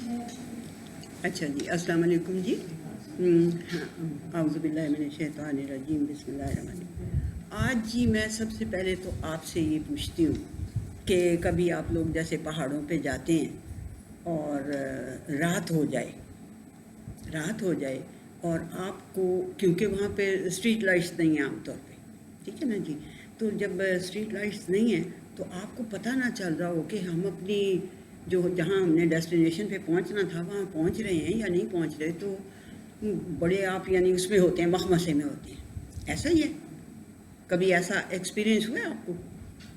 اچھا جی، السلام علیکم جی. اعوذ باللہ من الشیطان الرجیم، بسم اللہ الرحمن الرحیم. آج جی میں سب سے پہلے تو آپ سے یہ پوچھتی ہوں کہ کبھی آپ لوگ جیسے پہاڑوں پہ جاتے ہیں اور رات ہو جائے اور آپ کو، کیونکہ وہاں پہ اسٹریٹ لائٹس نہیں ہیں عام طور پہ، ٹھیک ہے نا جی، تو جب اسٹریٹ لائٹس نہیں ہیں تو آپ کو پتہ نہ چل رہا ہو کہ ہم اپنی جہاں ہم نے ڈیسٹینیشن پہ پہنچنا تھا وہاں پہنچ رہے ہیں یا نہیں پہنچ رہے، تو بڑے آپ یعنی اس میں ہوتے ہیں، مخمسے میں ہوتے ہیں. ایسا ہی ہے، کبھی ایسا ایکسپیرینس ہوا ہے آپ کو؟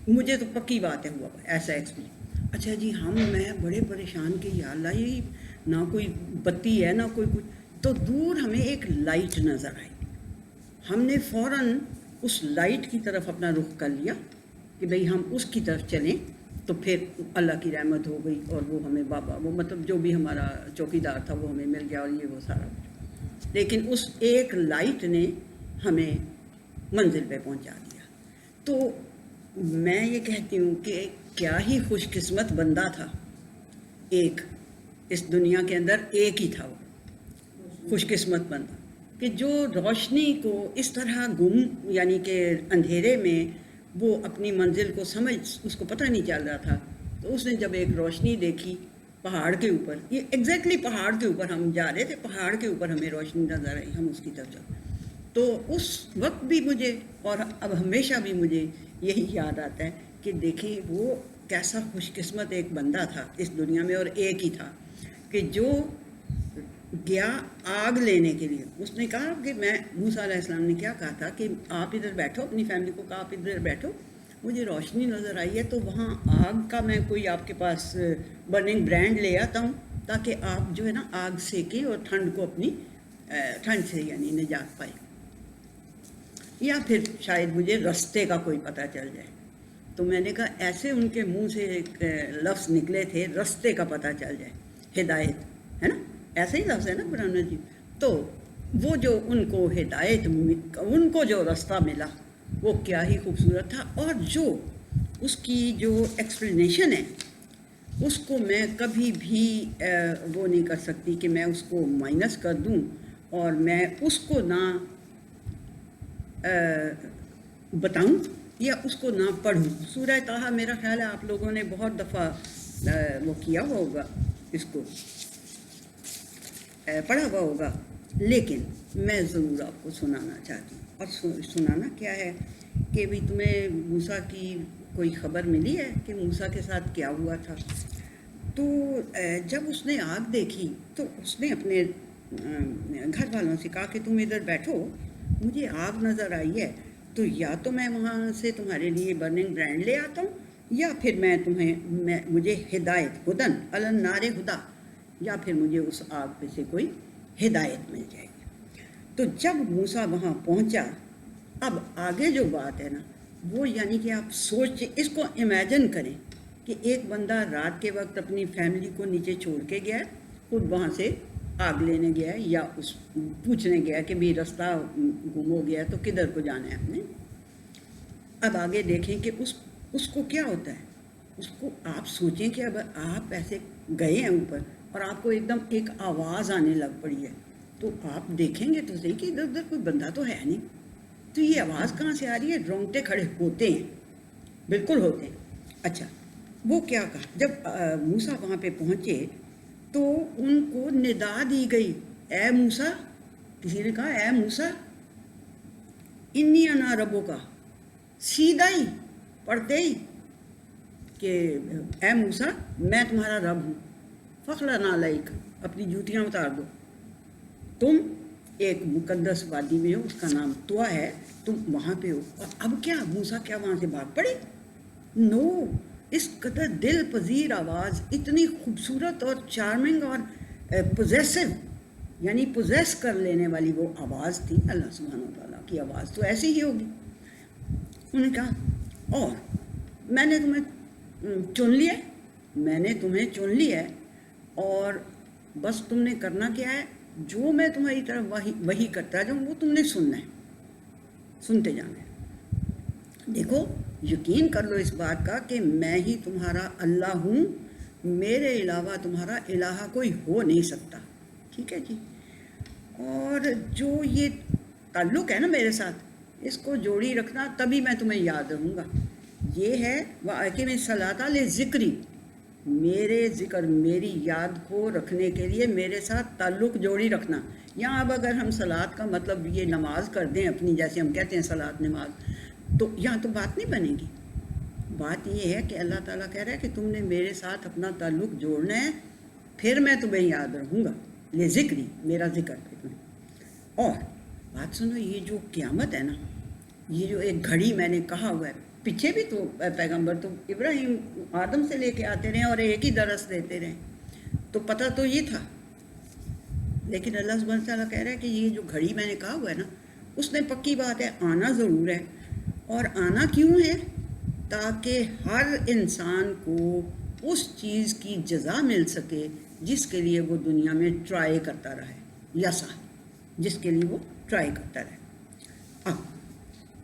مجھے تو پکی بات ہے ہوا ایسا ایکسپیرینس. اچھا جی، میں بڑے پریشان کہ یا اللہ، یہ نہ کوئی بتی ہے نہ کوئی کچھ. تو دور ہمیں ایک لائٹ نظر آئی. ہم نے فوراً اس لائٹ کی طرف اپنا رخ کر لیا کہ بھئی ہم اس کی طرف چلیں. تو پھر اللہ کی رحمت ہو گئی اور وہ ہمیں وہ مطلب جو بھی ہمارا چوکی دار تھا وہ ہمیں مل گیا اور یہ وہ سارا کچھ. لیکن اس ایک لائٹ نے ہمیں منزل پہ پہنچا دیا. تو میں یہ کہتی ہوں کہ کیا ہی خوش قسمت بندہ تھا. ایک اس دنیا کے اندر ایک ہی تھا وہ خوش قسمت بندہ کہ جو روشنی کو اس طرح یعنی کہ اندھیرے میں وہ اپنی منزل کو اس کو پتہ نہیں چل رہا تھا. تو اس نے جب ایک روشنی دیکھی پہاڑ کے اوپر، یہ ایگزیکٹلی پہاڑ کے اوپر ہم جا رہے تھے، پہاڑ کے اوپر ہمیں روشنی نظر آئی، ہم اس کی طرف چلے. تو اس وقت بھی مجھے اور اب ہمیشہ بھی مجھے یہی یاد آتا ہے کہ دیکھیں وہ کیسا خوش قسمت ایک بندہ تھا اس دنیا میں، اور ایک ہی تھا کہ جو گیا آگ لینے کے لیے. اس نے کہا کہ موسیٰ علیہ السلام نے کیا کہا تھا کہ آپ ادھر بیٹھو، اپنی فیملی کو کہا آپ ادھر بیٹھو، مجھے روشنی نظر آئی ہے تو وہاں آگ کا میں کوئی آپ کے پاس برننگ برانڈ لے آتا ہوں تاکہ آپ جو ہے نا آگ سیکیں اور ٹھنڈ کو اپنی ٹھنڈ سے یعنی نجات پائے، یا پھر شاید مجھے رستے کا کوئی پتہ چل جائے. تو میں نے کہا ایسے ان کے منہ سے ایک لفظ نکلے تھے، رستے کا پتہ چل جائے، ہدایت ہے نا، ایسا ہی لفظ ہے نا قرآن مجید. تو وہ جو ان کو ہدایت، ان کو جو رستہ ملا وہ کیا ہی خوبصورت تھا. اور جو اس کی جو ایکسپلینیشن ہے اس کو میں کبھی بھی وہ نہیں کر سکتی کہ میں اس کو مائنس کر دوں اور میں اس کو نہ بتاؤں یا اس کو نہ پڑھوں. سورہ طٰہٰ میرا خیال ہے آپ لوگوں نے بہت دفعہ وہ کیا ہوا ہوگا، اس کو پڑھا ہوا ہوگا، لیکن میں ضرور آپ کو سنانا چاہتی ہوں. اور سنانا کیا ہے کہ بھی تمہیں موسیٰ کی کوئی خبر ملی ہے کہ موسیٰ کے ساتھ کیا ہوا تھا. تو جب اس نے آگ دیکھی تو اس نے اپنے گھر والوں سے کہا کہ تم ادھر بیٹھو، مجھے آگ نظر آئی ہے تو یا تو میں وہاں سے تمہارے لیے برننگ برانڈ لے آتا ہوں یا پھر مجھے ہدایت، ہدن النار ہدا، یا پھر مجھے اس آگ پہ سے کوئی ہدایت مل جائے گی. تو جب موسیٰ وہاں پہنچا، اب آگے جو بات ہے نا وہ یعنی کہ آپ اس کو امیجن کریں کہ ایک بندہ رات کے وقت اپنی فیملی کو نیچے چھوڑ کے گیا، خود وہاں سے آگ لینے گیا یا پوچھنے گیا کہ بھی رستہ گم ہو گیا تو کدھر کو جانا ہے آپ نے. اب آگے دیکھیں کہ اس کو کیا ہوتا ہے. اس کو آپ سوچیں کہ اب آپ ایسے گئے ہیں اوپر اور آپ کو ایک دم ایک آواز آنے لگ پڑی ہے، تو آپ دیکھیں گے تو صحیح کہ ادھر ادھر کوئی بندہ تو ہے نہیں. تو یہ آواز کہاں سے آ رہی ہے؟ رونگٹے کھڑے ہوتے ہیں، بالکل ہوتے ہیں. اچھا، وہ کیا کہا جب موسیٰ وہاں پہ پہنچے تو ان کو ندا دی گئی، اے موسیٰ. کسی نے کہا اے موسیٰ انی انا ربک، سیدھا ہی پڑھتے ہی کہ اے موسیٰ میں تمہارا رب ہوں. فخلعن علیک، اپنی جوتیاں اتار دو، تم ایک مقدس وادی میں ہو، اس کا نام طوا ہے، تم وہاں پہ ہو. اور اب کیا موسیٰ کیا وہاں سے بھاگ پڑے؟ نو، اس قدر دل پذیر آواز، اتنی خوبصورت اور چارمنگ اور پوزیسو، یعنی پوزیس کر لینے والی وہ آواز تھی. اللہ سبحانہ و تعالیٰ کی آواز تو ایسی ہی ہوگی. انہوں نے کہا اور میں نے تمہیں چن لیا، میں نے تمہیں چن لیا ہے اور بس تم نے کرنا کیا ہے، جو میں تمہاری طرف وہی کرتا جاؤں وہ تم نے سننا ہے، سنتے جانا ہے. دیکھو یقین کر لو اس بات کا کہ میں ہی تمہارا اللہ ہوں میرے علاوہ تمہارا الہ کوئی ہو نہیں سکتا. ٹھیک ہے جی. اور جو یہ تعلق ہے نا میرے ساتھ، اس کو جوڑی رکھنا، تبھی میں تمہیں یاد رہوں گا. یہ ہے وَأَقِمِ الصَّلَاةَ لِلذِّكْرِ، میرے ذکر، میری یاد کو رکھنے کے لیے میرے ساتھ تعلق جوڑی رکھنا. یہاں اب اگر ہم صلات کا مطلب یہ نماز کر دیں اپنی، جیسے ہم کہتے ہیں صلات نماز، تو یہاں تو بات نہیں بنے گی. بات یہ ہے کہ اللہ تعالیٰ کہہ رہا ہے کہ تم نے میرے ساتھ اپنا تعلق جوڑنا ہے، پھر میں تمہیں یاد رہوں گا. لے ذکری، میرا ذکر ہے تمہیں. اور بات سنو، یہ جو قیامت ہے نا، یہ جو ایک گھڑی میں نے کہا ہوا ہے، پیچھے بھی تو پیغمبر تو ابراہیم آدم سے لے کے آتے رہے اور ایک ہی درس دیتے رہے، تو پتہ تو یہ تھا. لیکن اللہ سبحانہ تعالیٰ کہہ رہا ہے کہ یہ جو گھڑی میں نے کہا ہوا ہے نا، اس میں پکی بات ہے آنا ضرور ہے. اور آنا کیوں ہے؟ تاکہ ہر انسان کو اس چیز کی جزا مل سکے جس کے لیے وہ دنیا میں ٹرائی کرتا رہے، یسا، جس کے لیے وہ ٹرائی کرتا رہے. اب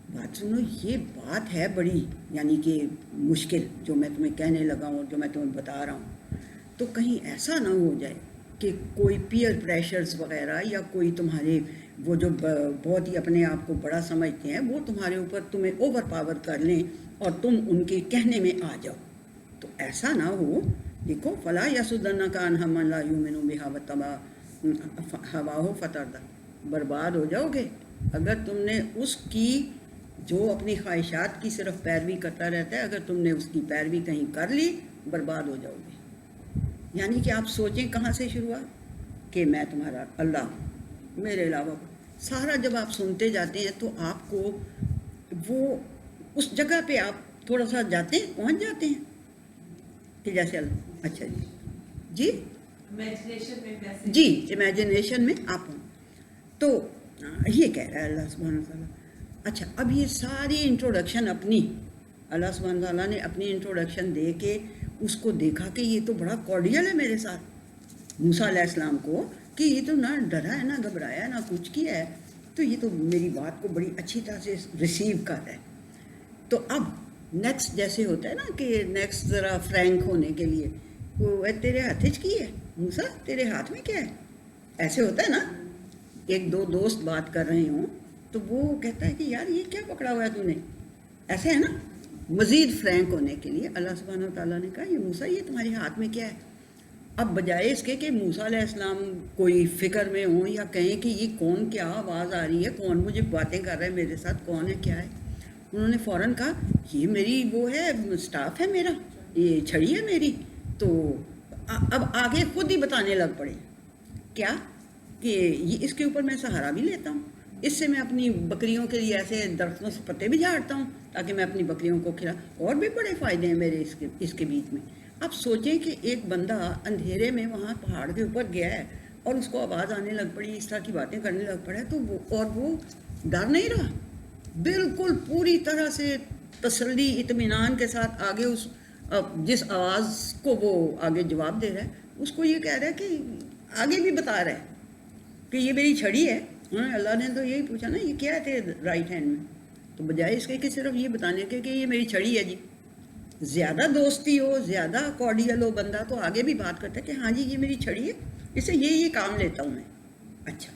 بات سنو، یہ بات ہے بڑی یعنی کہ مشکل جو میں تمہیں کہنے لگا ہوں، جو میں تمہیں بتا رہا ہوں. تو کہیں ایسا نہ ہو جائے کہ کوئی پیئر پریشرز وغیرہ یا کوئی تمہارے وہ جو بہت ہی اپنے آپ کو بڑا سمجھتے ہیں، وہ تمہارے اوپر تمہیں اوور پاور کر لیں اور تم ان کے کہنے میں آ جاؤ. تو ایسا نہ ہو. دیکھو، فلا یسدنک عنہا من لا یؤمن بہا واتبع ہواہ فتردی، برباد ہو جاؤ گے اگر تم نے اس کی جو اپنی خواہشات کی صرف پیروی کرتا رہتا ہے، اگر تم نے اس کی پیروی کہیں کر لی، برباد ہو جاؤ گے. یعنی کہ آپ سوچیں کہاں سے شروعات، کہ میں تمہارا اللہ ہوں، میرے علاوہ سارا. جب آپ سنتے جاتے ہیں تو آپ کو وہ اس جگہ پہ آپ تھوڑا سا جاتے ہیں، پہنچ جاتے ہیں کہ جیسے اللہ. اچھا جی جی امیجنیشن میں آپ ہوں. تو یہ کہہ رہا ہے اللہ سبحانہ تعالیٰ. اچھا، اب یہ ساری انٹروڈکشن اپنی اللہ سبحانہ تعالیٰ نے اپنی انٹروڈکشن دے کے اس کو دیکھا کہ یہ تو بڑا کارڈیل ہے میرے ساتھ، موسیٰ علیہ السلام کو، کہ یہ تو نہ ڈرا ہے، نہ گھبرایا، نہ کچھ کیا ہے، تو یہ تو میری بات کو بڑی اچھی طرح سے ریسیو کر رہا ہے. تو اب نیکسٹ جیسے ہوتا ہے نا کہ نیکسٹ ذرا فرینک ہونے کے لیے، وہ تیرے ہاتھ کی ہے موسیٰ، تیرے ہاتھ میں کیا ہے، ایسے ہوتا ہے نا. ایک دو دوست بات کر رہے ہوں تو وہ کہتا ہے کہ یار یہ کیا پکڑا ہوا ہے تو نے، ایسے ہے نا. مزید فرینک ہونے کے لیے اللہ سبحانہ تعالیٰ نے کہا یہ موسیٰ یہ تمہارے ہاتھ میں کیا ہے. اب بجائے اس کے کہ موسیٰ علیہ السلام کوئی فکر میں ہوں یا کہیں کہ یہ کون، کیا آواز آ رہی ہے، کون مجھے باتیں کر رہا ہے میرے ساتھ، کون ہے، کیا ہے، انہوں نے فوراً کہا یہ میری وہ ہے، سٹاف ہے میرا، یہ چھڑی ہے میری. تو اب آگے خود ہی بتانے لگ پڑے کیا کہ یہ اس کے اوپر میں سہارا بھی لیتا ہوں، اس سے میں اپنی بکریوں کے لیے ایسے درختوں سے پتے بھی جھاڑتا ہوں تاکہ میں اپنی بکریوں کو کھلا، اور بھی بڑے فائدے ہیں میرے اس کے بیچ میں. اب سوچیں کہ ایک بندہ اندھیرے میں وہاں پہاڑ کے اوپر گیا ہے اور اس کو آواز آنے لگ پڑی، اس طرح کی باتیں کرنے لگ پڑا ہے، تو وہ ڈر نہیں رہا، بالکل پوری طرح سے تسلی اطمینان کے ساتھ آگے اس جس آواز کو وہ آگے جواب دے رہا ہے اس کو یہ کہہ رہا ہے کہ آگے بھی بتا رہا ہے کہ یہ میری چھڑی ہے. اللہ نے تو یہی پوچھا نا یہ کیا ہے تیرے رائٹ ہینڈ میں، تو بجائے اس کے کہ صرف یہ بتانے کے کہ یہ میری چھڑی ہے جی، زیادہ دوستی ہو، زیادہ کارڈیل ہو بندہ تو آگے بھی بات کرتا ہے کہ ہاں جی یہ میری چھڑی ہے، اس سے یہ کام لیتا ہوں میں. اچھا،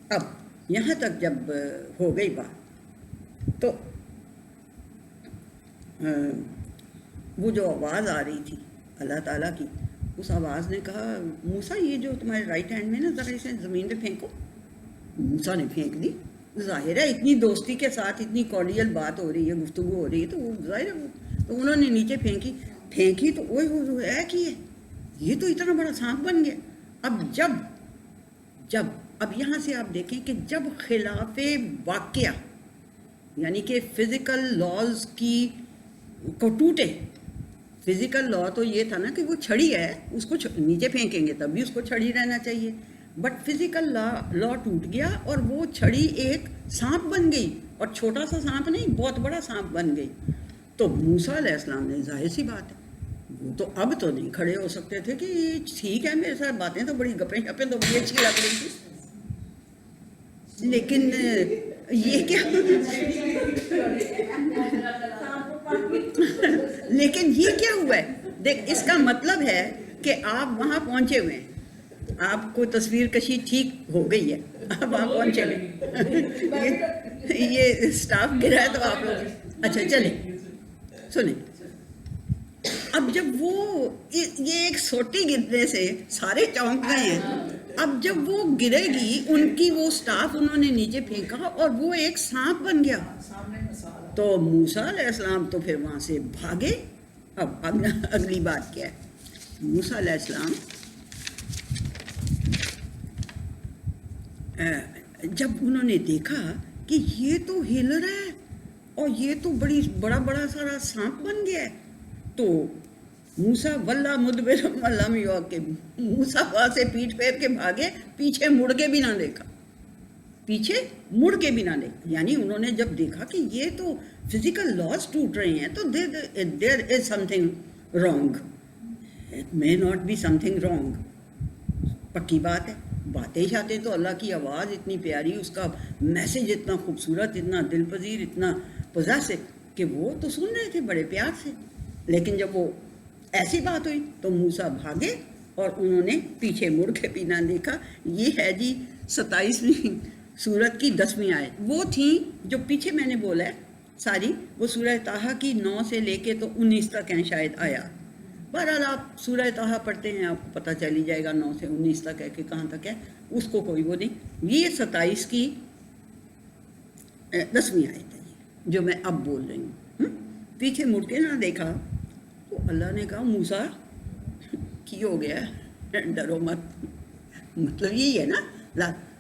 اب یہاں تک جب ہو گئی بات تو وہ جو آواز آ رہی تھی اللہ تعالیٰ کی، اس آواز نے کہا موسیٰ یہ جو تمہارے رائٹ ہینڈ میں نا ذرا اسے زمین پہ پھینکو. موسیٰ نے پھینک دی. ظاہر ہے اتنی دوستی کے ساتھ اتنی کارڈیل بات ہو رہی ہے، گفتگو ہو رہی ہے، تو وہ ظاہر ہے تو انہوں نے نیچے پھینکی تو وہ ہے کہ یہ تو اتنا بڑا سانپ بن گیا. اب اب یہاں سے آپ دیکھیں کہ جب خلاف واقعہ یعنی کہ فزیکل لاز کی کو ٹوٹے، فزیکل لا تو یہ تھا نا کہ وہ چھڑی ہے، اس کو نیچے پھینکیں گے تب بھی اس کو چھڑی رہنا چاہیے، بٹ فزیکل لا ٹوٹ گیا اور وہ چھڑی ایک سانپ بن گئی، اور چھوٹا سا سانپ نہیں، بہت بڑا سانپ بن گئی. تو موسیٰ علیہ السلام نے ظاہر سی بات ہے وہ تو اب تو نہیں کھڑے ہو سکتے تھے کہ ٹھیک ہے میرے ساتھ باتیں تو بڑی گپیں شپیں تو بڑی اچھی لگ رہی تھی، لیکن یہ کیا لیکن یہ کیا ہوا ہے، دیکھ اس کا مطلب ہے کہ آپ وہاں پہنچے ہوئے ہیں, آپ کو تصویر کشی ٹھیک ہو گئی ہے, آپ وہاں پہنچے ہوئے. یہ سٹاف گرا ہے تو آپ لوگ اچھا چلیں سنیں. اب جب وہ یہ ایک سوٹی گرنے سے سارے چونک گئے ہیں, اب جب وہ گرے گی ان کی وہ سٹاف انہوں نے نیچے پھینکا اور وہ ایک سانپ بن گیا, تو موسیٰ علیہ السلام تو پھر وہاں سے بھاگے. اب اگلی بات کیا ہے, موسیٰ علیہ السلام جب انہوں نے دیکھا کہ یہ تو ہل رہا ہے اور یہ تو بڑا سارا سانپ بن گیا ہے, تو موسیٰ واللہ مدبر ولم یعقب, موسیٰ وہاں سے پیٹھ پھیر کے بھاگے, پیچھے مڑ کے بھی نہ دیکھا, پیچھے مڑ کے بھی نہ دیکھا. یعنی انہوں نے جب دیکھا کہ یہ تو فزیکل لاز ٹوٹ رہے ہیں تو there is something wrong, it may not be something wrong. پکی بات ہے, باتیں شاتیں تو اللہ کی آواز اتنی پیاری, اس کا میسج اتنا خوبصورت, اتنا دل پذیر, اتنا پوزیسو کہ وہ تو سن رہے تھے بڑے پیار سے. لیکن جب وہ ایسی بات ہوئی تو موسیٰ بھاگے اور انہوں نے پیچھے مڑ کے بھی نہ دیکھا. یہ ہے جی 27ویں سورت کی 10ویں آیت. وہ تھیں جو پیچھے میں نے بولا ہے ساری, وہ سورہ طٰہٰ کی 9 سے لے کے تو 19 تک ہیں شاید آیات. بہرحال آپ سورہ طٰہٰ پڑھتے ہیں, آپ کو پتہ چل ہی جائے گا 9 سے 19 تک ہے کہ کہاں تک ہے, اس کو کوئی وہ نہیں. یہ 27 کی 10ویں آیت ہے جو میں اب بول رہی ہوں. پیچھے مڑ کے نہ دیکھا تو اللہ نے کہا موسیٰ کی ہو گیا, ڈرو مت. مطلب یہی ہے نا,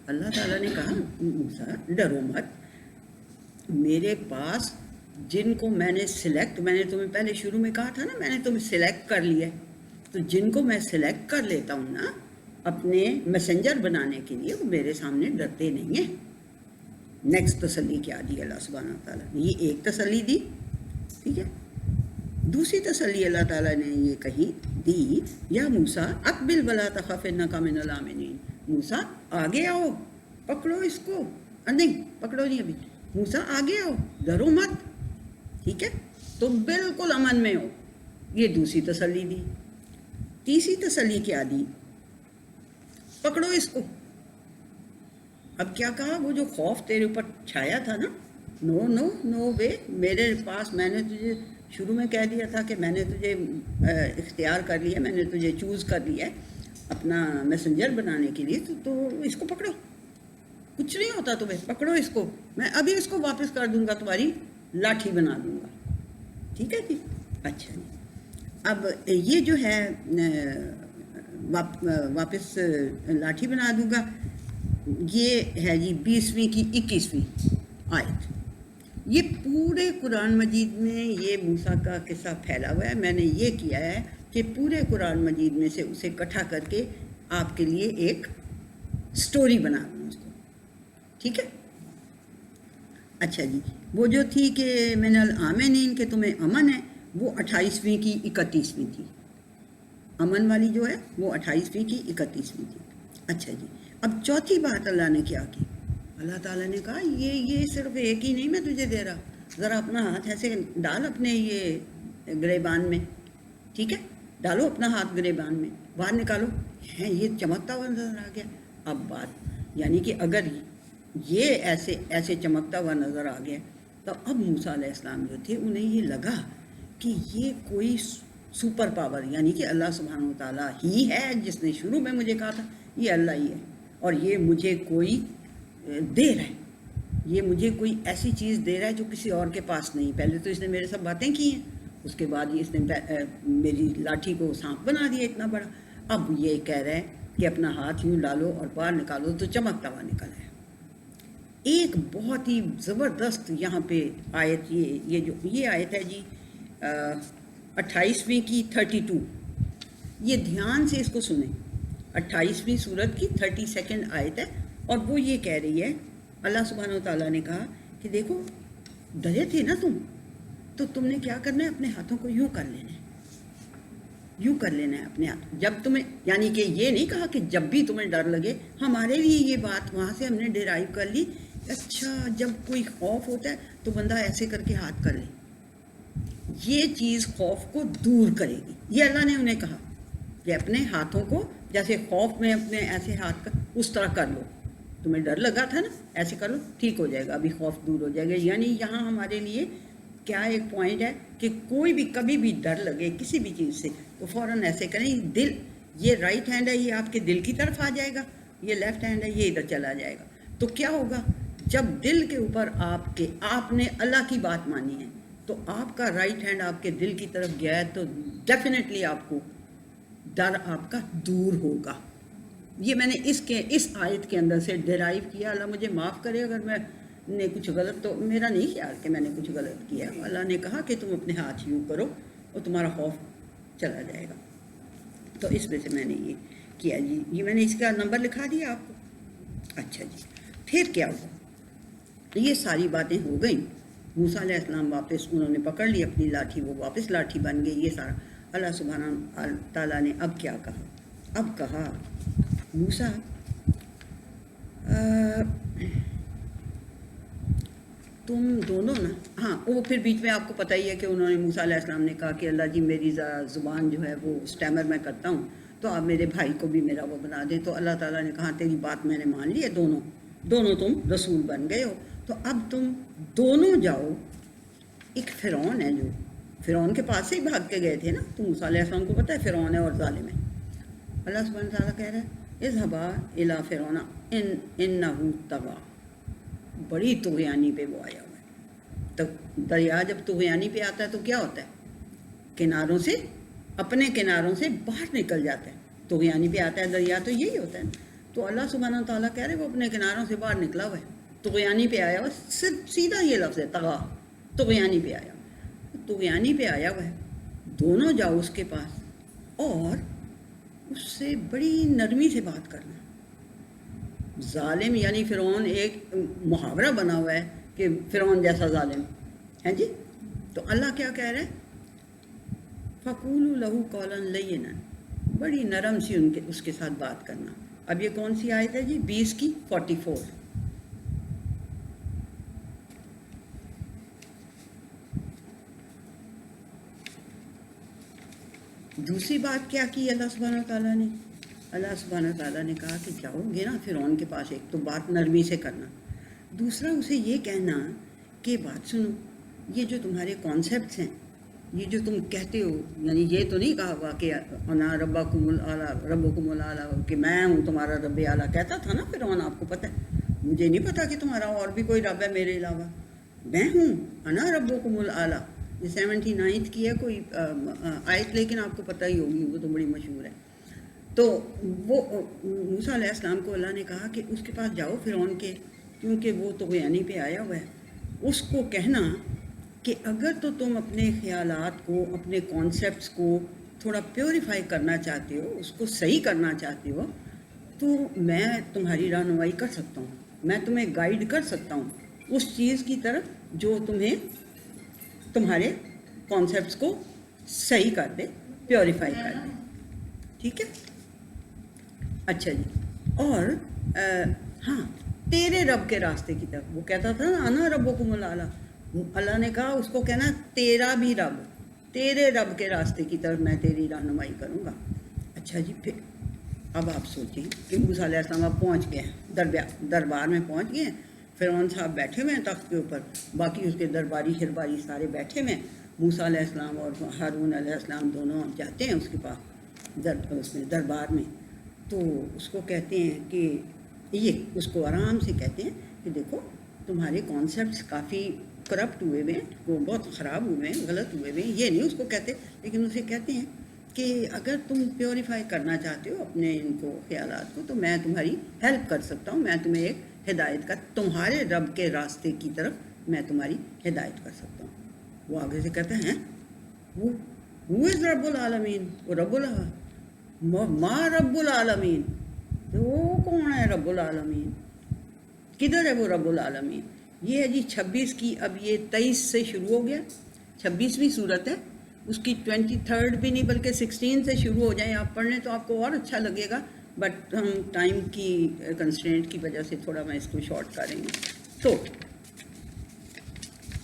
اللہ تعالیٰ نے کہا موسیٰ ڈرو مت, میرے پاس جن کو میں نے سلیکٹ, میں نے تمہیں پہلے شروع میں کہا تھا نا میں نے تمہیں سلیکٹ کر لیا, تو جن کو میں سلیکٹ کر لیتا ہوں نا اپنے میسنجر بنانے کے لیے, وہ میرے سامنے ڈرتے نہیں ہیں. نیکسٹ تسلی کیا دی اللہ سبحانہ تعالیٰ نے؟ یہ ایک تسلی دی, ٹھیک ہے. دوسری تسلی اللہ تعالیٰ نے یہ کہی دی, یا موسیٰ اقبل ولا تخف انک من الآمنین. موسیٰ آگے آؤ, پکڑو اس کو, نہیں پکڑو نہیں ابھی, موسیٰ آگے آؤ, ڈرو مت, ٹھیک ہے, تم بالکل امن میں ہو. یہ دوسری تسلی دی. تیسری تسلی کیا دی, پکڑو اس کو. اب کیا کہا, وہ جو خوف تیرے اوپر چھایا تھا نا, نو نو نو وے, میرے پاس میں نے تجھے شروع میں کہہ دیا تھا کہ میں نے تجھے اختیار کر لیا, میں نے تجھے چوز کر لیا ہے اپنا میسنجر بنانے کے لیے, تو اس کو پکڑو, کچھ نہیں ہوتا تمہیں, پکڑو اس کو, میں ابھی اس کو واپس کر دوں گا, تمہاری لاٹھی بنا دوں گا. ٹھیک ہے جی. اچھا جی, اب یہ جو ہے واپس لاٹھی بنا دوں گا, یہ ہے جی 20ویں کی 21ویں آیت. یہ پورے قرآن مجید میں یہ موسیٰ کا قصہ پھیلا ہوا ہے. میں نے یہ کیا ہے کہ پورے قرآن مجید میں سے اسے اکٹھا کر کے آپ کے لیے ایک سٹوری بنا دوں اس کو, ٹھیک ہے. اچھا جی, وہ جو تھی کہ من الآمنین کہ تمہیں امن ہے, وہ 28ویں کی 31ویں تھی. امن والی جو ہے وہ 28ویں کی 31ویں تھی. اچھا جی, اب چوتھی بات اللہ نے کیا کی, اللہ تعالیٰ نے کہا یہ صرف ایک ہی نہیں میں تجھے دے رہا, ذرا اپنا ہاتھ ایسے ڈال اپنے یہ گریبان میں, ٹھیک ہے, ڈالو اپنا ہاتھ گریبان میں, باہر نکالو, ہیں یہ چمکتا ہوا نظر آ گیا. اب بات یعنی کہ اگر یہ ایسے چمکتا ہوا نظر آ گیا تو اب موسیٰ علیہ السلام جو تھے انہیں یہ لگا کہ یہ کوئی سپر پاور, یعنی کہ اللہ سبحانہ و تعالیٰ ہی ہے جس نے شروع میں مجھے کہا تھا یہ اللہ ہی ہے, اور یہ مجھے کوئی دے رہا ہے, یہ مجھے کوئی ایسی چیز دے رہا ہے جو کسی اور کے پاس نہیں. پہلے تو اس نے میرے ساتھ باتیں کی ہیں, اس کے بعد اس نے میری لاٹھی کو سانپ بنا دیا اتنا بڑا. اب یہ کہہ رہا ہے کہ اپنا ہاتھ یوں ڈالو اور باہر نکالو تو چمکتا ہوا نکل ہے. ایک بہت ہی زبردست یہاں پہ آیت, یہ آیت ہے جی 28ویں کی 32. یہ دھیان سے اس کو سنیں, 28ویں سورت کی 32 آیت ہے, اور وہ یہ کہہ رہی ہے, اللہ سبحانہ و تعالیٰ نے کہا کہ دیکھو ڈرے تھے نا تم, تو تم نے کیا کرنا ہے, اپنے ہاتھوں کو یوں کر لینا ہے, یوں کر لینا ہے اپنے ہاتھ. جب تمہیں, یعنی کہ یہ نہیں کہا کہ جب بھی تمہیں ڈر لگے, ہمارے لیے یہ بات وہاں سے ہم نے ڈرائیو کر لی. اچھا, جب کوئی خوف ہوتا ہے تو بندہ ایسے کر کے ہاتھ کر لے, یہ چیز خوف کو دور کرے گی. یہ اللہ نے انہیں کہا کہ اپنے ہاتھوں کو جیسے خوف میں اپنے ایسے ہاتھ کا اس طرح کر لو. تمہیں ڈر لگا تھا نا, ایسے کر لو, ٹھیک ہو جائے گا, ابھی خوف دور ہو جائے گا. یعنی یہاں ہمارے لیے کیا ایک پوائنٹ ہے کہ کوئی بھی کبھی بھی ڈر لگے کسی بھی چیز سے تو فوراً ایسے کریں. دل, یہ رائٹ ہینڈ ہے, یہ آپ کے دل کی طرف آ جائے گا, یہ لیفٹ ہینڈ ہے, یہ ادھر چلا جائے گا. تو کیا ہوگا, جب دل کے اوپر آپ نے اللہ کی بات مانی ہے تو آپ کا رائٹ ہینڈ آپ کے دل کی طرف گیا ہے تو ڈیفینیٹلی آپ کو ڈر آپ کا دور ہوگا. یہ میں نے اس آیت کے اندر سے ڈرائیو کیا. اللہ مجھے معاف کرے اگر میں نے کچھ غلط, تو میرا نہیں خیال کہ میں نے کچھ غلط کیا. اللہ نے کہا کہ تم اپنے ہاتھ یوں کرو اور تمہارا خوف چلا جائے گا. تو اس وجہ سے میں نے یہ کیا جی. یہ میں نے اس کا نمبر لکھا دیا آپ کو. اچھا جی, پھر کیا ہوا, یہ ساری باتیں ہو گئیں. موسیٰ علیہ السلام واپس انہوں نے پکڑ لی اپنی لاٹھی, وہ واپس لاٹھی بن گئی. یہ سارا اللہ سبحانہ تعالیٰ نے اب کیا کہا, اب کہا موسیٰ تم دونوں نا, ہاں وہ پھر بیچ میں آپ کو پتہ ہی ہے کہ انہوں نے موسیٰ علیہ السلام نے کہا کہ اللہ جی میری زبان جو ہے وہ اسٹیمر میں کرتا ہوں, تو آپ میرے بھائی کو بھی میرا وہ بنا دیں. تو اللہ تعالیٰ نے کہا تیری بات میں نے مان لی ہے, دونوں تم رسول بن گئے ہو. تو اب تم دونوں جاؤ. ایک فرعون ہے, جو فرعون کے پاس سے ہی بھاگ کے گئے تھے نا, تو موسیٰ علیہ السلام کو پتہ ہے فرعون ہے اور ظالم ہے. اللہ سبحانہ تعالیٰ کہہ رہا ہے اذهبا الی فرعون انہ طغی, بڑی طغیانی پہ وہ آیا ہوا ہے. تو دریا جب طغیانی پہ آتا ہے تو کیا ہوتا ہے, کناروں سے, اپنے کناروں سے باہر نکل جاتا ہے. طغیانی پہ آتا ہے دریا تو یہی ہوتا ہے. تو اللہ سبحانہ تعالیٰ کہہ رہے وہ اپنے کناروں سے باہر نکلا ہوا ہے, طغیانی پہ آیا ہوا ہے. صرف سیدھا یہ لفظ ہے طغا, طغیانی پہ آیا, طغیانی پہ آیا ہوا ہے. دونوں جاؤ اس کے پاس اور اس سے بڑی نرمی سے بات کرنا. ظالم یعنی فرعون, ایک محاورہ بنا ہوا ہے کہ فرعون جیسا ظالم ہے جی. تو اللہ کیا کہہ رہے ہیں, فَقُولُوا لَهُ قَوْلًا لَيِّنًا, بڑی نرم سی اس کے ساتھ بات کرنا. اب یہ کون سی آیت ہے جی, 20 کی 44. دوسری بات کیا کی اللہ سبحانہ تعالیٰ نے, اللہ سبحانہ تعالیٰ نے کہا کہ جاؤ گے نا فرعون کے پاس, ایک تو بات نرمی سے کرنا, دوسرا اسے یہ کہنا کہ بات سنو, یہ جو تمہارے کانسیپٹس ہیں, یہ جو تم کہتے ہو, یعنی یہ تو نہیں کہا ہوا کہ انا ربکم الاعلیٰ ربکم الاعلیٰ, کہ میں ہوں تمہارا رب اعلیٰ. کہتا تھا نا فرعون, آپ کو پتہ ہے, مجھے نہیں پتا کہ تمہارا اور بھی کوئی رب ہے میرے علاوہ, میں ہوں انا ربکم الاعلیٰ. یہ 79 کی ہے کوئی آیت, لیکن آپ کو پتہ ہی ہوگی, وہ تو بڑی مشہور ہے. تو وہ موسیٰ علیہ السلام کو اللہ نے کہا کہ اس کے پاس جاؤ فرعون کے, کیونکہ وہ طغیانی پہ آیا ہوا ہے. اس کو کہنا کہ اگر تو تم اپنے خیالات کو, اپنے کانسیپٹس کو تھوڑا پیوریفائی کرنا چاہتے ہو, اس کو صحیح کرنا چاہتے ہو, تو میں تمہاری رہنمائی کر سکتا ہوں, میں تمہیں گائیڈ کر سکتا ہوں اس چیز کی طرف جو تمہیں تمہارے کانسیپٹس کو صحیح کر دے, پیوریفائی کر دے. ٹھیک ہے, اچھا جی. اور ہاں, تیرے رب کے راستے کی طرف, وہ کہتا تھا نا انا ربکم الاعلیٰ, اللہ نے کہا اس کو کہنا تیرا بھی رب, تیرے رب کے راستے کی طرف میں تیری رہنمائی کروں گا. اچھا جی, پھر اب آپ سوچیں کہ موسیٰ علیہ السلام اب پہنچ گئے ہیں, دربار میں پہنچ گئے ہیں. فرعون صاحب بیٹھے ہوئے ہیں تخت کے اوپر, باقی اس کے درباری شرباری سارے بیٹھے ہوئے ہیں. موسیٰ علیہ السلام اور ہارون علیہ السلام دونوں جاتے ہیں اس کے پاس, اس میں دربار میں. تو اس کو کہتے ہیں کہ یہ, اس کو آرام سے کہتے ہیں کہ دیکھو تمہارے کانسیپٹس کافی کرپٹ ہوئے ہوئے ہیں, وہ بہت خراب ہوئے ہیں, غلط ہوئے ہوئے ہیں. یہ نہیں اس کو کہتے, لیکن اسے کہتے ہیں کہ اگر تم پیوریفائی کرنا چاہتے ہو اپنے ان کو خیالات کو, تو میں تمہاری ہیلپ کر سکتا ہوں, میں تمہیں ایک ہدایت کا, تمہارے رب کے راستے کی طرف میں تمہاری ہدایت کر سکتا ہوں. وہ آگے سے کہتے ہیں وہ از رب العالمین, وہ رب ما رب العالمین, تو وہ کون ہے رب العالمین, کدھر ہے وہ رب العالمین. یہ ہے جی 26 کی, اب یہ 23 سے شروع ہو گیا, 26ویں صورت ہے, اس کی 23rd بھی نہیں بلکہ 16 سے شروع ہو جائیں آپ پڑھنے تو آپ کو اور اچھا لگے گا. بٹ ہم ٹائم کی کنسٹرینٹ کی وجہ سے تھوڑا میں اس کو شارٹ کریں گے. تو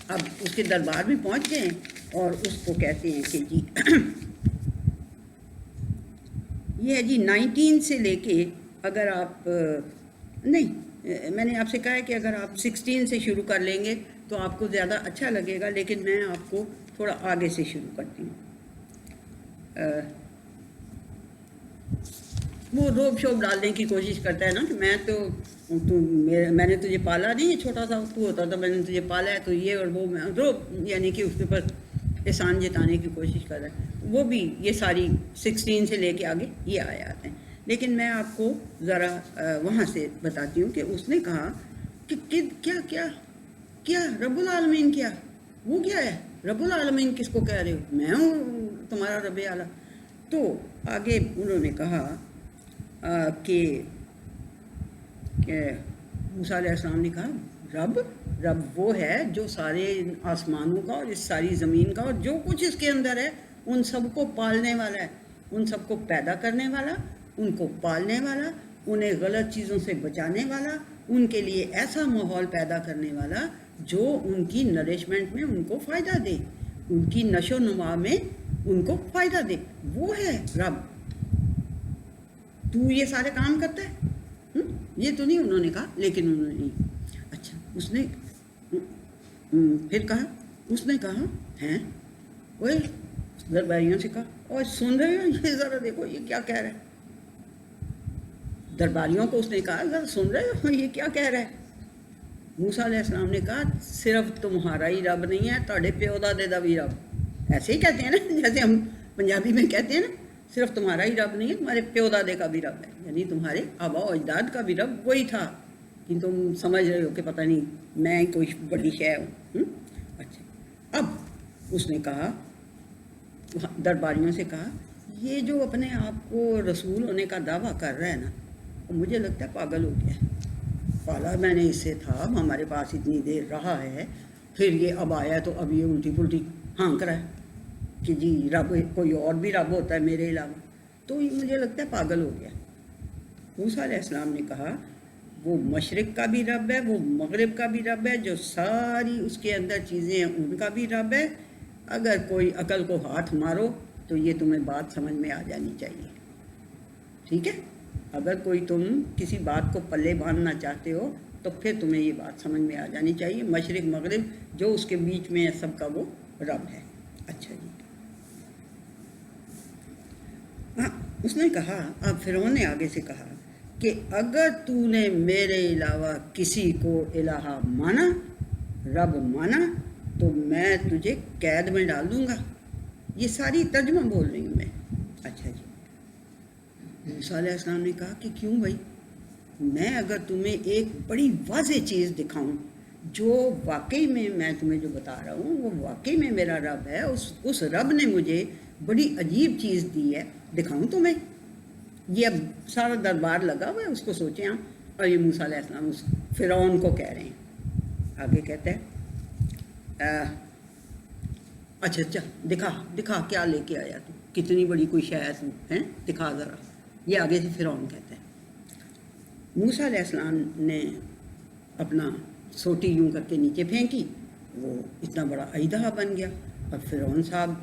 اب اس کے دربار میں پہنچ گئے اور اس کو کہتے ہیں کہ جی یہ ہے جی 19 سے لے کے، اگر آپ نہیں، میں نے آپ سے کہا ہے کہ اگر آپ 16 سے شروع کر لیں گے تو آپ کو زیادہ اچھا لگے گا، لیکن میں آپ کو تھوڑا آگے سے شروع کرتی ہوں۔ وہ روب شوب ڈالنے کی کوشش کرتا ہے نا کہ میں نے تجھے پالا نہیں ہے، چھوٹا سا تو ہوتا تھا، میں نے تجھے پالا ہے تو یہ اور وہ، میں روب یعنی کہ اس کے اوپر احسان جتانے کی کوشش کر رہا ہے۔ وہ بھی یہ ساری 16 سے لے کے آگے یہ آیات ہیں، لیکن میں آپ کو ذرا وہاں سے بتاتی ہوں کہ اس نے کہا کہ کیا کیا کیا رب العالمین، کیا وہ کیا ہے رب العالمین، کس کو کہہ رہے ہو؟ میں ہوں تمہارا رب اعلیٰ۔ تو آگے انہوں نے کہا کہ موسیٰ علیہ السلام نے کہا رب وہ ہے جو سارے آسمانوں کا اور اس ساری زمین کا اور جو کچھ اس کے اندر ہے ان سب کو پالنے والا ہے، ان سب کو پیدا کرنے والا، ان کو پالنے والا، انہیں غلط چیزوں سے بچانے والا، ان کے لیے ایسا ماحول پیدا کرنے والا جو ان کی نرشمنٹ میں ان کو فائدہ دے، ان کی نشو و نما میں ان کو فائدہ دے۔ وہ ہے رب۔ تو یہ سارے کام کرتا ہے، یہ تو نہیں انہوں نے کہا، لیکن انہوں نے اچھا اس نے پھر کہا، اس نے کہا ہیں وہ درباریوں سے کہا، اور سن رہے ہو یہ ذرا دیکھو یہ کیا کہہ رہا ہے۔ درباریوں کو اس نے کہا ذرا سن رہے ہو یہ کیا کہہ رہا ہے۔ موسیٰ علیہ السلام نے کہا صرف تمہارا ہی رب نہیں ہے، تھوڑے پیو دادے دا بھی رب۔ ایسے ہی کہتے ہیں نا، جیسے ہم پنجابی میں کہتے ہیں نا، صرف تمہارا ہی رب نہیں ہے، تمہارے پیو دادے کا بھی رب ہے، یعنی تمہارے آبا و اجداد کا بھی رب وہی تھا، کہ تم سمجھ رہے ہو کہ پتہ نہیں میں کوئی بڑی شے ہوں۔ اچھا اب اس نے کہا، درباریوں سے کہا یہ جو اپنے آپ کو رسول ہونے کا دعویٰ کر رہا ہے نا، مجھے لگتا ہے پاگل ہو گیا ہے۔ پالا میں نے اس سے تھا، اب ہمارے پاس اتنی دیر رہا ہے، پھر یہ اب آیا تو اب یہ الٹی پلٹی ہانک رہا ہے کہ جی رب کوئی اور بھی رب ہوتا ہے میرے علاوہ، تو یہ مجھے لگتا ہے پاگل ہو گیا۔ موسیٰ علیہ السلام نے کہا وہ مشرق کا بھی رب ہے، وہ مغرب کا بھی رب ہے، جو ساری اس کے اندر چیزیں ہیں ان کا بھی رب ہے۔ اگر کوئی عقل کو ہاتھ مارو تو یہ تمہیں بات سمجھ میں آ جانی چاہیے، ٹھیک ہے؟ اگر کوئی تم کسی بات کو پلے باندھنا چاہتے ہو تو پھر تمہیں یہ بات سمجھ میں آ جانی چاہیے، مشرق مغرب جو اس کے بیچ میں ہے سب کا وہ رب ہے۔ اچھا جی، اس نے کہا، اب فرعون نے آگے سے کہا کہ اگر تو نے میرے علاوہ کسی کو الہ مانا، رب مانا، تو میں تجھے قید میں ڈال دوں گا۔ یہ ساری ترجمہ بول رہی ہوں میں۔ اچھا جی، موسیٰ علیہ السلام نے کہا کہ کیوں بھائی، میں اگر تمہیں ایک بڑی واضح چیز دکھاؤں جو واقعی میں تمہیں جو بتا رہا ہوں وہ واقعی میں میرا رب ہے، اس رب نے مجھے بڑی عجیب چیز دی ہے، دکھاؤں تمہیں؟ یہ اب سارا دربار لگا ہوا ہے، اس کو سوچیں آپ، اور یہ موسیٰ علیہ السلام اس فرعون کو کہہ رہے ہیں۔ آگے کہتے ہیں اچھا دکھا کیا لے کے آیا تو، کتنی بڑی کوئی شے ہے تو، ہیں دکھا ذرا۔ یہ آگے سے فرعون کہتا ہے۔ موسیٰ علیہ السلام نے اپنا سوٹی یوں کر کے نیچے پھینکی، وہ اتنا بڑا اژدہا بن گیا۔ اور فرعون صاحب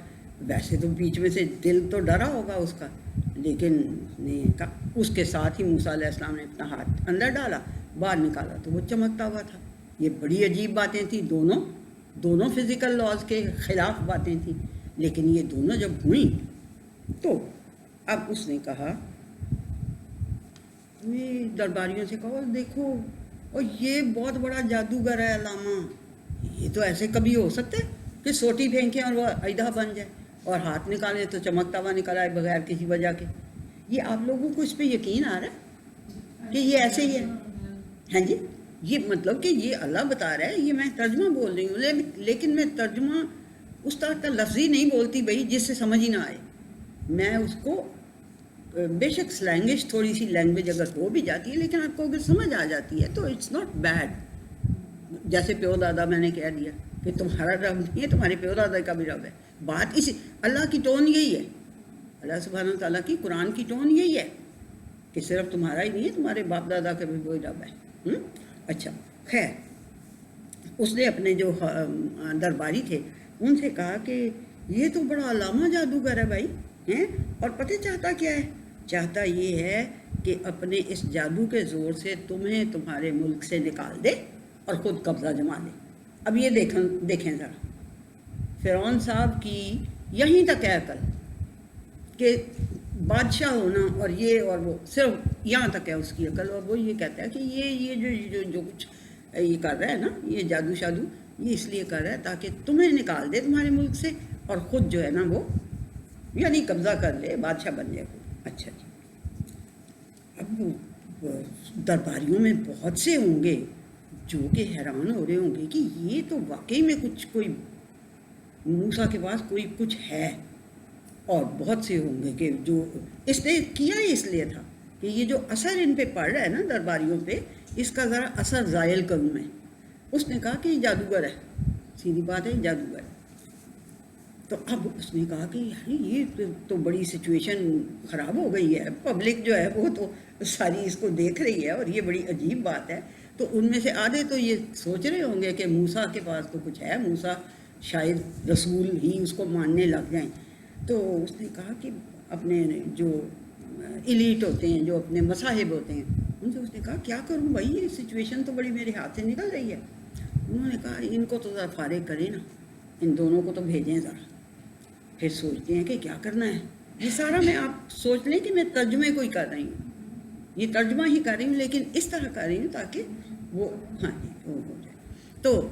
ویسے تو بیچ میں سے دل تو ڈرا ہوگا اس کا، لیکن اس کے ساتھ ہی موسیٰ علیہ السلام نے اپنا ہاتھ اندر ڈالا، باہر نکالا تو وہ چمکتا ہوا تھا۔ یہ بڑی عجیب باتیں تھیں، دونوں فزیکل لاز کے خلاف باتیں تھیں، لیکن یہ دونوں جب ہوئیں تو اب اس نے کہا، درباریوں سے کہا دیکھو، اور یہ بہت بڑا جادوگر ہے علامہ، یہ تو ایسے کبھی ہو سکتا ہے کہ سوٹی پھینکیں اور وہ اژدہا بن جائے، اور ہاتھ نکالے تو چمکتا ہوا نکلا ہے بغیر کسی وجہ کے۔ یہ آپ لوگوں کو اس پہ یقین آ رہا ہے کہ یہ ایسے ہی ہے؟ ہاں جی، یہ مطلب کہ یہ اللہ بتا رہا ہے، یہ میں ترجمہ بول رہی ہوں، لیکن میں ترجمہ استاد کا لفظی نہیں بولتی بھائی جس سے سمجھ ہی نہ آئے، میں اس کو بے شک سلینگش تھوڑی سی لینگویج اگر ہو بھی جاتی ہے، لیکن آپ کو اگر سمجھ آ جاتی ہے تو اٹس ناٹ بیڈ۔ جیسے پیو دادا میں نے کہہ دیا کہ تمہارا رب نہیں ہے، تمہارے پیو دادا کا بھی رب ہے۔ بات اس اللہ کی ٹون یہی ہے، اللہ سبحانہ و تعالیٰ کی قرآن کی ٹون یہی ہے کہ صرف تمہارا ہی نہیں ہے، تمہارے باپ دادا کا بھی وہی رب ہے۔ اچھا خیر، اس نے اپنے جو درباری تھے ان سے کہا کہ یہ تو بڑا علامہ جادوگر ہے بھائی ہیں، اور پتہ چاہتا کیا ہے؟ چاہتا یہ ہے کہ اپنے اس جادو کے زور سے تمہیں تمہارے ملک سے نکال دے اور خود قبضہ جما لے۔ اب یہ دیکھیں ذرا فرعون صاحب کی یہیں تک ہے عقل کہ بادشاہ ہونا اور یہ اور وہ، صرف یہاں تک ہے اس کی عقل، اور وہ یہ کہتا ہے کہ یہ جو کچھ یہ کر رہا ہے نا، یہ جادو شادو، یہ اس لیے کر رہا ہے تاکہ تمہیں نکال دے تمہارے ملک سے اور خود جو ہے نا وہ یعنی قبضہ کر لے، بادشاہ بن جائے خود۔ اچھا جی، اب درباریوں میں بہت سے ہوں گے جو کہ حیران ہو رہے ہوں گے کہ یہ تو واقعی میں کوئی موسیٰ کے پاس کوئی کچھ ہے، اور بہت سے ہوں گے کہ جو اس نے کیا ہی اس لیے تھا کہ یہ جو اثر ان پہ پڑ رہا ہے نا درباریوں پہ، اس کا ذرا اثر زائل کروں میں۔ اس نے کہا کہ یہ جادوگر ہے، سیدھی بات ہے جادوگر ہے۔ تو اب اس نے کہا کہ یعنی یہ تو بڑی سچویشن خراب ہو گئی ہے، پبلک جو ہے وہ تو ساری اس کو دیکھ رہی ہے اور یہ بڑی عجیب بات ہے۔ تو ان میں سے آدھے تو یہ سوچ رہے ہوں گے کہ موسیٰ کے پاس تو کچھ ہے، موسیٰ شاید رسول ہی اس کو ماننے لگ جائیں۔ تو اس نے کہا کہ اپنے جو ایلیٹ ہوتے ہیں، جو اپنے مصاحب ہوتے ہیں، ان سے اس نے کہا کیا کروں بھائی، یہ سچویشن تو بڑی میرے ہاتھ سے نکل رہی ہے۔ انہوں نے کہا ان کو تو ذرا فارغ کریں نا، ان دونوں کو تو بھیجیں ذرا، پھر سوچتے ہیں کہ کیا کرنا ہے۔ یہ سارا میں آپ سوچ لیں کہ میں ترجمے کو ہی کر رہی ہوں، یہ ترجمہ ہی کر رہی ہوں، لیکن اس طرح کر رہی ہوں تاکہ وہ ہاں جی وہ ہو جائے۔ تو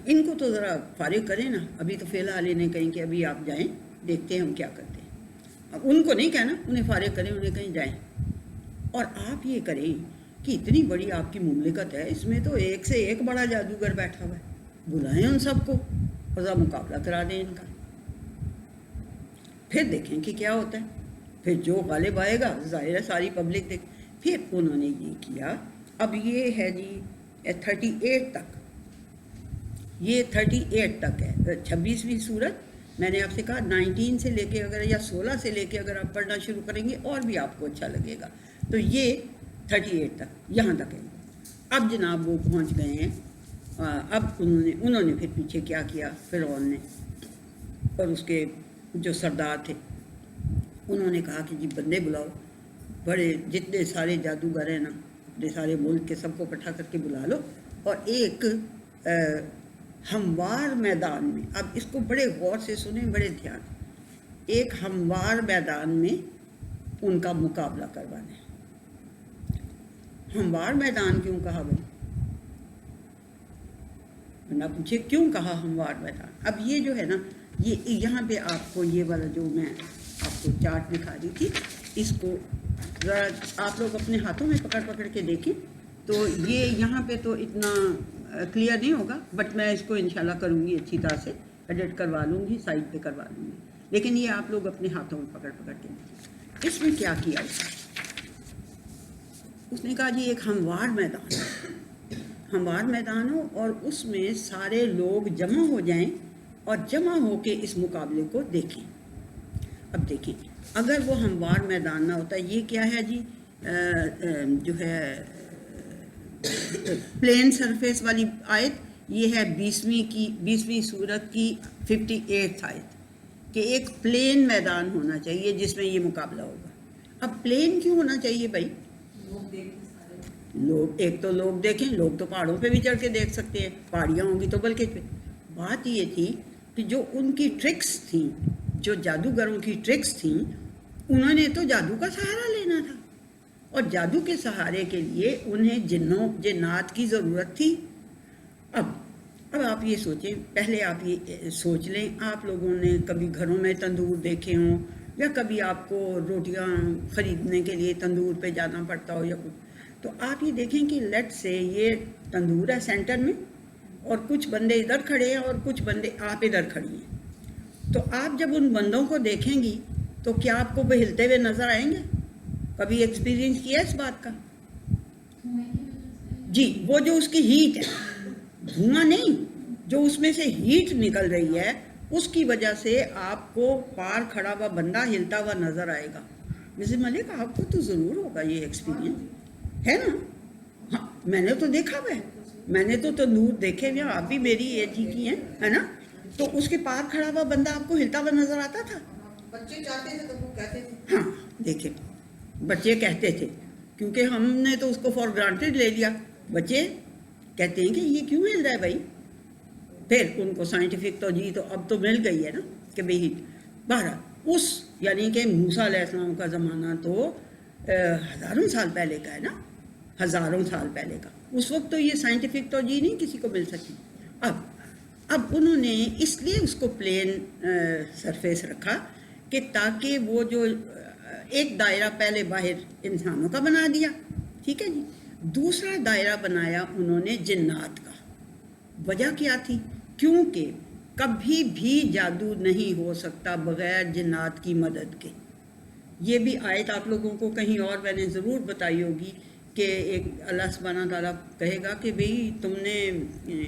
ان کو تو ذرا فارغ کریں نا، ابھی تو فی الحال انہیں کہیں کہ ابھی آپ جائیں، دیکھتے ہیں ہم کیا کرتے ہیں۔ اب ان کو نہیں کہنا، انہیں فارغ کریں، انہیں کہیں جائیں۔ اور آپ یہ کریں کہ اتنی بڑی آپ کی مملکت ہے، اس میں تو ایک سے ایک بڑا جادوگر بیٹھا ہوا ہے، بلائیں ان سب کو اور ذرا مقابلہ کرا دیں ان کا، پھر دیکھیں کہ کیا ہوتا ہے۔ پھر جو غالب آئے گا ظاہر ہے ساری پبلک دیکھ۔ پھر انہوں نے یہ کیا، اب یہ ہے جی 38 تک، یہ 38 تک ہے 26ویں سورت۔ میں نے آپ سے کہا 19 سے لے کے اگر یا 16 سے لے کے اگر آپ پڑھنا شروع کریں گے اور بھی آپ کو اچھا لگے گا۔ تو یہ 38 تک یہاں تک ہے۔ اب جناب وہ پہنچ گئے ہیں، اب انہوں نے پھر پیچھے کیا کیا فرعون نے اور اس کے جو سردار تھے، انہوں نے کہا کہ جی بندے بلاؤ، بڑے جتنے سارے جادوگر ہیں نا اپنے سارے ملک کے سب کو اکٹھا کر کے بلا لو، اور ایک ہموار میدان میں، اب اس کو بڑے غور سے سنیں، بڑے دھیان، ایک ہموار میدان میں ان کا مقابلہ کروانا ہے۔ ہموار میدان کیوں کہا بھائی؟ نہ پوچھے کیوں کہا ہموار میدان۔ اب یہ جو ہے نا، یہ یہاں پہ آپ کو یہ والا جو میں آپ کو چارٹ دکھا رہی تھی، اس کو ذرا آپ لوگ اپنے ہاتھوں میں پکڑ پکڑ کے دیکھیں تو یہ یہاں پہ تو اتنا کلیئر نہیں ہوگا، بٹ میں اس کو انشاءاللہ کروں گی اچھی طرح سے، ایڈٹ کروا لوں گی، سائڈ پہ کروا لوں گی، لیکن یہ آپ لوگ اپنے ہاتھوں میں پکڑ پکڑ کے دیکھیں۔ اس میں کیا کیا اس نے کہا جی ایک ہموار میدان، ہموار میدان ہو اور اس میں سارے لوگ جمع ہو جائیں اور جمع ہو کے اس مقابلے کو دیکھیں۔ اب دیکھیں اگر وہ ہموار میدان نہ ہوتا، یہ کیا ہے جی جو ہے پلین سرفیس والی آیت، یہ ہے 20ویں سورت کی 58 آیت، کہ ایک پلین میدان ہونا چاہیے جس میں یہ مقابلہ ہوگا۔ اب پلین کیوں ہونا چاہیے بھائی؟ لوگ ایک تو لوگ دیکھیں، لوگ تو پہاڑوں پہ بھی چڑھ کے دیکھ سکتے ہیں، پہاڑیاں ہوں گی تو بلکہ بات یہ تھی کہ جو ان کی ٹرکس تھیں، جو جادوگروں کی ٹرکس تھیں، انہوں نے تو جادو کا سہارا لینا تھا، اور جادو کے سہارے کے لیے انہیں جنات کی ضرورت تھی۔ اب آپ یہ سوچیں، پہلے آپ یہ سوچ لیں، آپ لوگوں نے کبھی گھروں میں تندور دیکھے ہوں، یا کبھی آپ کو روٹیاں خریدنے کے لیے تندور پہ جانا پڑتا ہو یا کچھ، تو آپ یہ دیکھیں کہ لیٹ سے یہ تندور ہے سینٹر میں، اور کچھ بندے ادھر کھڑے ہیں اور کچھ بندے آپ ادھر کھڑی ہیں، تو آپ جب ان بندوں کو دیکھیں گی تو کیا آپ کو ہلتے ہوئے نظر آئیں گے؟ کبھی ایکسپیرینس کیا اس بات کا؟ جی، وہ جو اس کی ہیٹ ہے، دھواں نہیں، جو اس میں سے ہیٹ نکل رہی ہے، اس کی وجہ سے آپ کو پار کھڑا ہوا بندہ ہلتا ہوا نظر آئے گا۔ مسز ملک آپ کو تو ضرور ہوگا یہ ایکسپیرینس، ہے نا؟ ہاں میں نے تو دیکھا ہوا ہے، میں نے تو تندور دیکھے ہوئے، آپ بھی میری ایج ہی کی ہیں، ہے نا؟ تو اس کے پار کھڑا ہوا بندہ آپ کو ہلتا ہوا نظر آتا تھا؟ بچے چاہتے تھے تو وہ کہتے تھے. ہاں دیکھیں، بچے کہتے تھے کیونکہ ہم نے تو اس کو فار گرانٹیڈ لے لیا. بچے کہتے ہیں کہ یہ کیوں ہل رہا ہے بھائی. پھر ان کو سائنٹیفک توجہ تو اب تو مل گئی ہے نا کہ بھئی بہرحال اس یعنی کہ موسیٰ علیہ السلام کا زمانہ تو ہزاروں سال پہلے کا ہے نا، ہزاروں سال پہلے کا. اس وقت تو یہ سائنٹیفک توجہ نہیں کسی کو مل سکی. اب انہوں نے اس لیے اس کو پلین سرفیس رکھا کہ تاکہ وہ جو ایک دائرہ پہلے باہر انسانوں کا بنا دیا، ٹھیک ہے جی. دوسرا دائرہ بنایا انہوں نے جنات کا. وجہ کیا تھی؟ کیونکہ کبھی بھی جادو نہیں ہو سکتا بغیر جنات کی مدد کے. یہ بھی آیت آپ لوگوں کو کہیں اور میں نے ضرور بتائی ہوگی کہ ایک اللہ سبحانہ تعالیٰ کہے گا کہ بھئی تم نے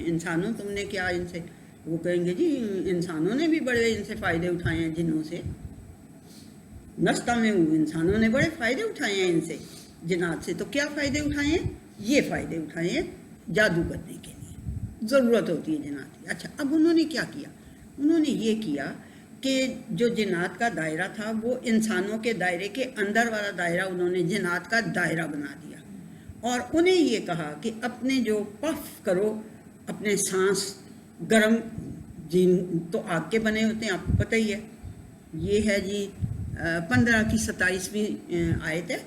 انسانوں تم نے کیا ان سے، وہ کہیں گے جی انسانوں نے بھی بڑے ان سے فائدے اٹھائے ہیں جنوں سے. نستا میں انسانوں نے بڑے فائدے اٹھائے ہیں ان سے جنات سے. تو کیا فائدے اٹھائے ہیں؟ یہ فائدے اٹھائے ہیں جادو کرنے کے لیے ضرورت ہوتی ہے جنات کی. اچھا اب انہوں نے کیا کیا؟ انہوں نے یہ کیا کہ جو جنات کا دائرہ تھا وہ انسانوں کے دائرے کے اندر والا دائرہ انہوں نے جنات کا دائرہ بنا دیا. اور انہیں یہ کہا کہ اپنے جو پف کرو اپنے سانس گرم، جن تو آگ کے بنے ہوتے ہیں آپ کو پتہ ہی ہے. یہ ہے جی 15 کی 27ویں آیت ہے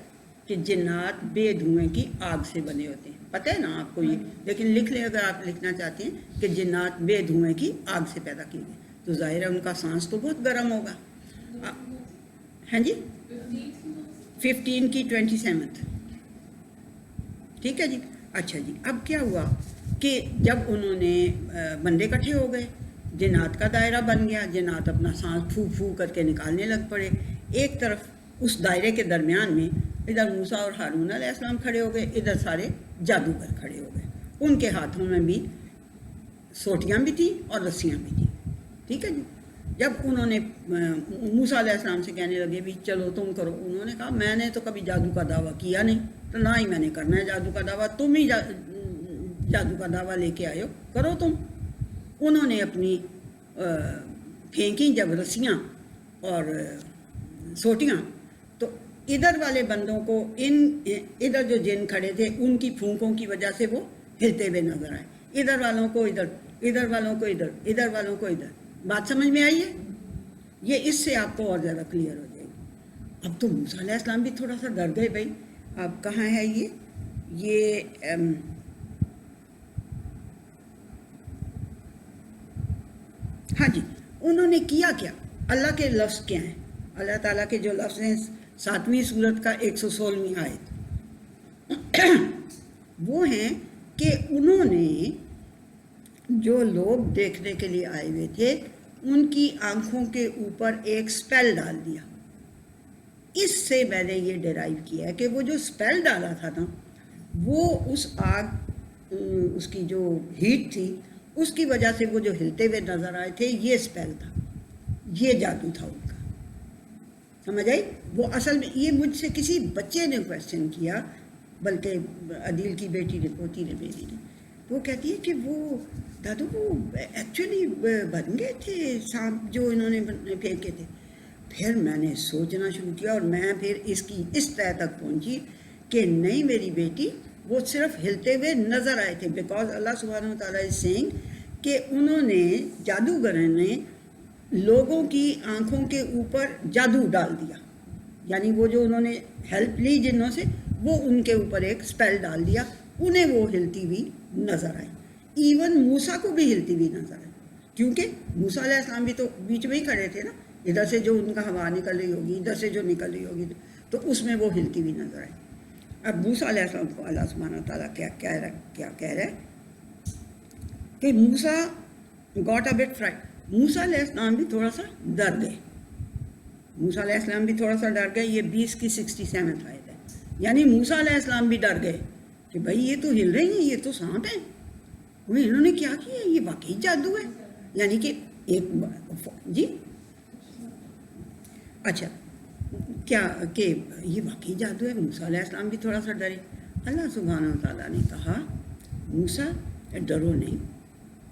کہ جنات بے دھوئیں کی آگ سے بنے ہوتے ہیں. پتہ ہے نا آپ کو یہ، لیکن لکھ لیں اگر آپ لکھنا چاہتے ہیں کہ جنات بے دھوئیں کی آگ سے پیدا کیے گئے. تو ظاہر ہے ان کا سانس تو بہت گرم ہوگا. ہاں جی 15 کی 27، ٹھیک ہے جی. اچھا جی اب کیا ہوا کہ جب انہوں نے بندے اکٹھے ہو گئے، جنات کا دائرہ بن گیا، جنات اپنا سانس پھو پھو کر کے نکالنے لگ پڑے. ایک طرف اس دائرے کے درمیان میں ادھر موسیٰ اور ہارون علیہ السلام کھڑے ہو گئے، ادھر سارے جادوگر کھڑے ہو گئے. ان کے ہاتھوں میں بھی سوٹیاں بھی تھیں اور رسیاں بھی تھیں، ٹھیک ہے جی. جب انہوں نے موسیٰ علیہ السلام سے کہنے لگے بھی چلو تم کرو، انہوں نے کہا میں نے تو کبھی جادو کا دعویٰ کیا نہیں، تو نہ ہی میں نے کرنا ہے جادو کا دعویٰ، تم ہی جادو کا دعویٰ لے کے آئے ہو، کرو تم. انہوں نے اپنی پھینکی جب رسیاں اور سوٹیاں، تو ادھر والے بندوں کو ادھر جو جن کھڑے تھے ان کی پھونکوں کی وجہ سے وہ ہلتے ہوئے نظر آئے. ادھر والوں کو ادھر، ادھر والوں کو ادھر، ادھر والوں کو ادھر. بات سمجھ میں آئی ہے؟ یہ اس سے آپ کو اور زیادہ کلیئر ہو جائے گی. اب تو موسیٰ علیہ السلام بھی تھوڑا سا ڈر گئے. بھائی اب کہاں ہے یہ ہاں جی. انہوں نے کیا کیا؟ اللہ کے لفظ کیا ہیں؟ اللہ تعالیٰ کے جو لفظ ہیں 7ویں سورت کا 116ویں آیت، وہ ہیں کہ انہوں نے جو لوگ دیکھنے کے لیے آئے ہوئے تھے ان کی آنکھوں کے اوپر ایک سپیل ڈال دیا. اس سے میں نے یہ ڈیرائیو کیا ہے کہ وہ جو سپیل ڈالا تھا نا، وہ اس آگ، اس کی جو ہیٹ تھی اس کی وجہ سے وہ جو ہلتے ہوئے نظر آئے تھے یہ سپیل تھا، یہ جادو تھا ان کا. سمجھ آئی؟ وہ اصل میں یہ مجھ سے کسی بچے نے کویسچن کیا، بلکہ عدیل کی بیٹی نے، پوتی نے، میری نے. وہ کہتی ہے کہ وہ دادو وہ ایکچولی بن گئے تھے سانپ جو انہوں نے پھینکے تھے. پھر میں نے سوچنا شروع کیا اور میں پھر اس کی اس طے تک پہنچی کہ نہیں میری بیٹی، وہ صرف ہلتے ہوئے نظر آئے تھے. بیکاز اللہ سبحانہ وتعالیٰ از سینگ کہ انہوں نے، جادوگروں نے لوگوں کی آنکھوں کے اوپر جادو ڈال دیا. یعنی وہ جو انہوں نے ہیلپ لی جنوں سے، وہ ان کے اوپر ایک سپیل ڈال دیا، انہیں وہ ہلتی ہوئی نظر آئی. ایون موسیٰ کو بھی ہلتی ہوئی نظر آئی، کیونکہ موسیٰ علیہ السلام بھی تو بیچ میں ہی کھڑے تھے نا، ادھر سے جو ان کا ہوا نکل رہی ہوگی، ادھر سے جو نکل رہی ہوگی، تو اس میں وہ ہلتی ہوئی نظر آئی. اب موسیٰ علیہ السلام کو اللہ سبحانہ تعالیٰ کیا کہہ رہا ہے کہ موسیٰ گاٹ اے بٹ فرائڈ. موسیٰ علیہ السلام بھی تھوڑا سا ڈر گئے. موسیٰ علیہ السلام بھی تھوڑا سا ڈر گئے. یہ 20 کی 67 آیت ہے. یعنی موسیٰ علیہ السلام بھی ڈر گئے کہ بھائی یہ تو ہل رہی ہیں، یہ تو سانپ ہیں. انہوں نے کیا کیا؟ یہ واقعی جادو ہے. یعنی کہ ایک جی اچھا کیا کہ یہ واقعی جادو ہے. موسیٰ علیہ السلام بھی تھوڑا سا ڈرے. اللہ سبحانہ و تعالیٰ نے کہا موسیٰ ڈرو نہیں،